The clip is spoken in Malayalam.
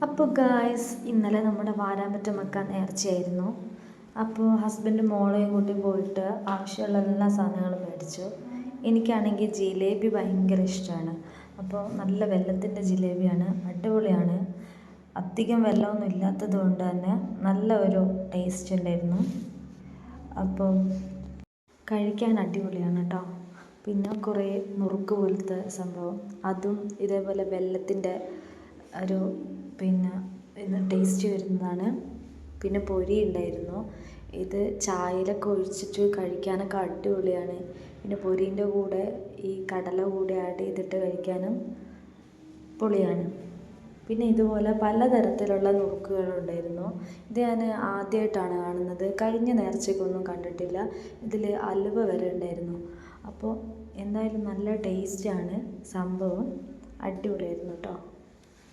അപ്പോൾ ഗായ്സ് ഇന്നലെ നമ്മുടെ വാരാമ്പറ്റ വെക്കാൻ നേർച്ചയായിരുന്നു. അപ്പോൾ ഹസ്ബൻഡ് മോളെയും കൂട്ടി പോയിട്ട് ആവശ്യമുള്ള എല്ലാ സാധനങ്ങളും മേടിച്ചു. എനിക്കാണെങ്കിൽ ജിലേബി ഭയങ്കര ഇഷ്ടമാണ്. അപ്പോൾ നല്ല വെല്ലത്തിൻ്റെ ജിലേബിയാണ്, അടിപൊളിയാണ്. അധികം വെല്ലമൊന്നും ഇല്ലാത്തത് കൊണ്ട് തന്നെ നല്ല ഒരു ടേസ്റ്റ് ഉണ്ടായിരുന്നു. അപ്പോൾ കഴിക്കാൻ അടിപൊളിയാണ് കേട്ടോ. പിന്നെ കുറേ നുറുക്ക് പോലത്തെ സംഭവം, അതും ഇതേപോലെ വെല്ലത്തിൻ്റെ ഒരു ഇത് ടേസ്റ്റ് വരുന്നതാണ്. പിന്നെ പൊരി ഉണ്ടായിരുന്നു. ഇത് ചായയിലൊക്കെ ഒഴിച്ചിട്ട് കഴിക്കാനൊക്കെ അടിപൊളിയാണ്. പിന്നെ പൊരീൻ്റെ കൂടെ ഈ കടല കൂടെ ആഡ് ചെയ്തിട്ട് കഴിക്കാനും പൊളിയാണ്. പിന്നെ ഇതുപോലെ പലതരത്തിലുള്ള നുറുക്കുകളുണ്ടായിരുന്നു. ഇത് ഞാൻ ആദ്യമായിട്ടാണ് കാണുന്നത്. കഴിഞ്ഞ നേർച്ചയ്ക്കൊന്നും കണ്ടിട്ടില്ല. ഇതിൽ അലുവ വരെ ഉണ്ടായിരുന്നു. അപ്പോൾ എന്തായാലും നല്ല ടേസ്റ്റാണ് സംഭവം, അടിപൊളിയായിരുന്നു കേട്ടോ.